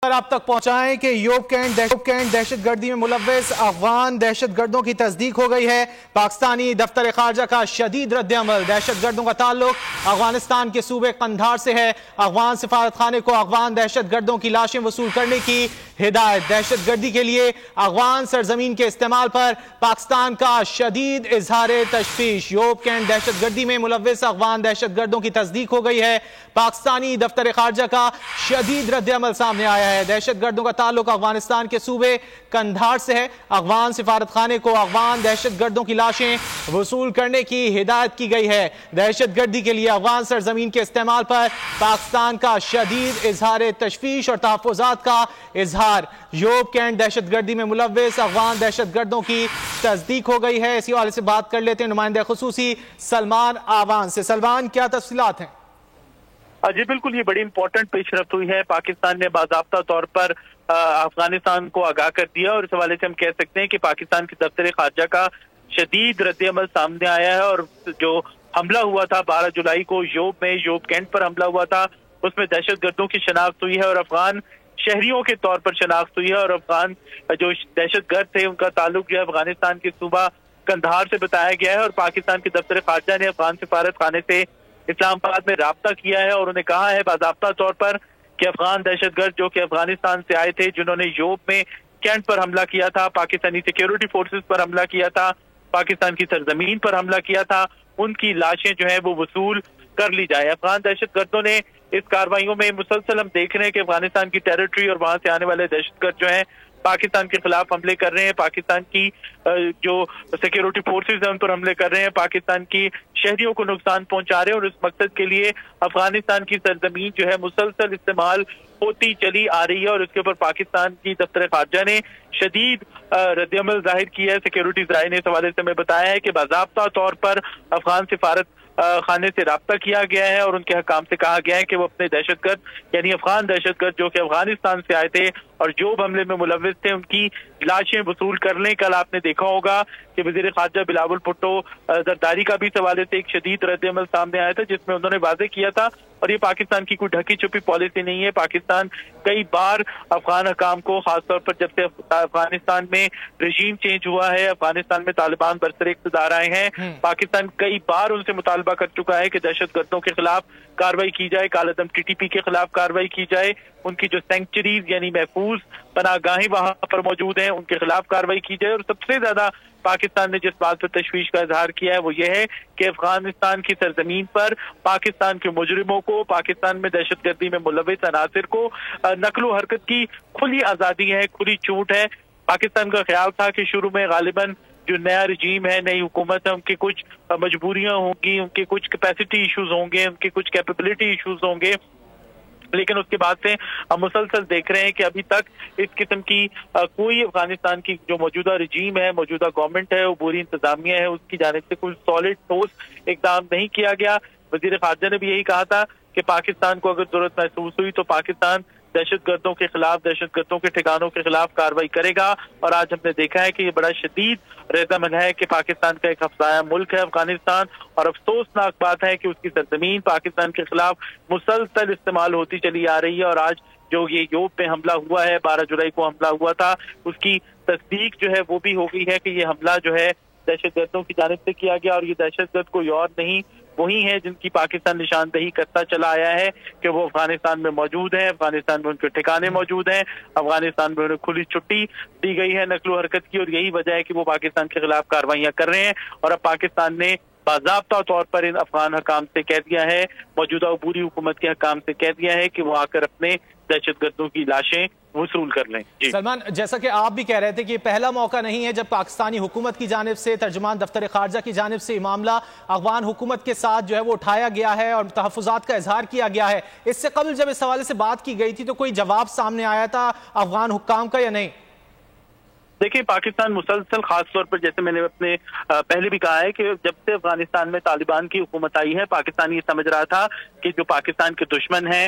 آپ تک پہنچائیں کہ یوب کینٹ دہشت گردی میں ملوث افغان دہشت گردوں کی تصدیق ہو گئی ہے۔ پاکستانی دفتر خارجہ کا شدید رد عمل۔ دہشت گردوں کا تعلق افغانستان کے صوبے قندھار سے ہے۔ افغان سفارت خانے کو افغان دہشت گردوں کی لاشیں وصول کرنے کی ہدایت۔ دہشت گردی کے لیے افغان سرزمین کے استعمال پر پاکستان کا شدید اظہار تشویش۔ یوب کینٹ دہشت گردی میں ملوث افغان دہشت گردوں کی تصدیق ہو گئی ہے۔ پاکستانی دفتر خارجہ کا شدید رد عمل سامنے آیا ہے۔ دہشت گردوں کا تعلق افغانستان کے صوبے قندھار سے ہے۔ افغان سفارت خانے کو افغان دہشت گردوں کی لاشیں وصول کرنے کی ہدایت کی گئی ہے۔ دہشت گردی کے لیے افغان سرزمین کے استعمال پر پاکستان کا شدید اظہار تشویش اور تحفظات کا اظہار۔ یوب کینٹ دہشت گردی میں ملوث افغان دہشت گردوں کی تصدیق ہو گئی ہے۔ اسی حوالے سے بات کر لیتے ہیں نمائندہ خصوصی سلمان آوان سے۔ سلمان، کیا تفصیلات ہیں؟ جی بالکل، یہ بڑی امپورٹنٹ پیش رفت ہوئی ہے۔ پاکستان نے باضابطہ طور پر افغانستان کو آگاہ کر دیا اور اس حوالے سے ہم کہہ سکتے ہیں کہ پاکستان کے دفتر خارجہ کا شدید رد عمل سامنے آیا ہے۔ اور جو حملہ ہوا تھا 12 جولائی کو یوب کینٹ پر حملہ ہوا تھا، اس میں دہشت گردوں کی شناخت ہوئی ہے اور افغان شہریوں کے طور پر شناخت ہوئی ہے۔ اور افغان جو دہشت گرد تھے ان کا تعلق جو ہے افغانستان کے صوبہ قندھار سے بتایا گیا ہے۔ اور پاکستان کے دفتر خارجہ نے افغان سفارت خانے سے اسلام آباد میں رابطہ کیا ہے اور انہیں کہا ہے باضابطہ طور پر کہ افغان دہشت گرد جو کہ افغانستان سے آئے تھے، جنہوں نے یوب میں کینٹ پر حملہ کیا تھا، پاکستانی سیکیورٹی فورسز پر حملہ کیا تھا، پاکستان کی سرزمین پر حملہ کیا تھا، ان کی لاشیں جو ہیں وہ وصول کر لی جائے۔ افغان دہشت گردوں نے اس کارروائیوں میں مسلسل ہم دیکھ رہے ہیں کہ افغانستان کی ٹیریٹری اور وہاں سے آنے والے دہشت گرد جو ہیں پاکستان کے خلاف حملے کر رہے ہیں، پاکستان کی جو سیکیورٹی فورسز ہیں ان پر حملے کر رہے ہیں، پاکستان کی شہریوں کو نقصان پہنچا رہے ہیں۔ اور اس مقصد کے لیے افغانستان کی سرزمین جو ہے مسلسل استعمال ہوتی چلی آ رہی ہے اور اس کے اوپر پاکستان کی دفتر خارجہ نے شدید رد عمل ظاہر کیا ہے۔ سیکیورٹی ذرائع نے اس حوالے سے ہمیں بتایا ہے کہ باضابطہ طور پر افغان سفارت خانے سے رابطہ کیا گیا ہے اور ان کے حکام سے کہا گیا ہے کہ وہ اپنے دہشت گرد یعنی افغان دہشت گرد جو کہ افغانستان سے آئے تھے اور جو حملے میں ملوث تھے ان کی لاشیں وصول کر لیں۔ کل آپ نے دیکھا ہوگا کہ وزیر خارجہ بلاول بھٹو زرداری کا بھی اس حوالے سے ایک شدید رد عمل سامنے آیا تھا، جس میں انہوں نے واضح کیا تھا اور یہ پاکستان کی کوئی ڈھکی چھپی پالیسی نہیں ہے۔ پاکستان کئی بار افغان حکام کو، خاص طور پر جب سے افغانستان میں رژیم چینج ہوا ہے، افغانستان میں طالبان برسر اقتدار آئے ہیں، پاکستان کئی بار ان سے مطالبہ کر چکا ہے کہ دہشت گردوں کے خلاف کارروائی کی جائے، کالعدم ٹی ٹی پی کے خلاف کارروائی کی جائے، ان کی جو سینکچریز یعنی محفوظ پناہ گاہیں وہاں پر موجود ہیں ان کے خلاف کارروائی کی جائے۔ اور سب سے زیادہ پاکستان نے جس بات پر تشویش کا اظہار کیا ہے وہ یہ ہے کہ افغانستان کی سرزمین پر پاکستان کے مجرموں کو، پاکستان میں دہشت گردی میں ملوث عناصر کو نقل و حرکت کی کھلی آزادی ہے، کھلی چھوٹ ہے۔ پاکستان کا خیال تھا کہ شروع میں غالباً جو نیا رجیم ہے، نئی حکومت ہے، ان کی کچھ مجبوریاں ہوں گی، ان کے کچھ کیپیسٹی ایشوز ہوں گے، ان کے کچھ کیپیبلٹی ایشوز ہوں گے، لیکن اس کے بعد سے ہم مسلسل دیکھ رہے ہیں کہ ابھی تک اس قسم کی کوئی افغانستان کی جو موجودہ رجیم ہے، موجودہ گورنمنٹ ہے، عبوری انتظامیہ ہے، اس کی جانب سے کوئی سالڈ ٹھوس اقدام نہیں کیا گیا۔ وزیر خارجہ نے بھی یہی کہا تھا کہ پاکستان کو اگر ضرورت محسوس ہوئی تو پاکستان دہشت گردوں کے خلاف، دہشت گردوں کے ٹھکانوں کے خلاف کارروائی کرے گا۔ اور آج ہم نے دیکھا ہے کہ یہ بڑا شدید رد عمل ہے کہ پاکستان کا ایک ہمسایہ ملک ہے افغانستان، اور افسوسناک بات ہے کہ اس کی سرزمین پاکستان کے خلاف مسلسل استعمال ہوتی چلی آ رہی ہے۔ اور آج جو یہ یوب پہ حملہ ہوا ہے، 12 جولائی کو حملہ ہوا تھا، اس کی تصدیق جو ہے وہ بھی ہو گئی ہے کہ یہ حملہ جو ہے دہشت گردوں کی جانب سے کیا گیا، اور یہ دہشت گرد کوئی اور نہیں، وہی ہیں جن کی پاکستان نشاندہی کرتا چلا آیا ہے کہ وہ افغانستان میں موجود ہیں، افغانستان میں ان کے ٹھکانے موجود ہیں، افغانستان میں انہیں کھلی چھٹی دی گئی ہے نقل و حرکت کی، اور یہی وجہ ہے کہ وہ پاکستان کے خلاف کارروائیاں کر رہے ہیں۔ اور اب پاکستان نے باضابطہ طور پر ان افغان حکام سے کہہ دیا ہے، موجودہ عبوری حکومت کے حکام سے کہہ دیا ہے کہ وہ آ کر اپنے دہشت گردوں کی لاشیں وصول کر لیں۔ سلمان، جیسا کہ آپ بھی کہہ رہے تھے کہ یہ پہلا موقع نہیں ہے جب پاکستانی حکومت کی جانب سے، ترجمان دفتر خارجہ کی جانب سے یہ معاملہ افغان حکومت کے ساتھ جو ہے وہ اٹھایا گیا ہے اور تحفظات کا اظہار کیا گیا ہے۔ اس سے قبل جب اس حوالے سے بات کی گئی تھی تو کوئی جواب سامنے آیا تھا افغان حکام کا یا نہیں؟ دیکھیں، پاکستان مسلسل، خاص طور پر جیسے میں نے اپنے پہلے بھی کہا ہے کہ جب سے افغانستان میں طالبان کی حکومت آئی ہے، پاکستان یہ سمجھ رہا تھا کہ جو پاکستان کے دشمن ہیں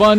1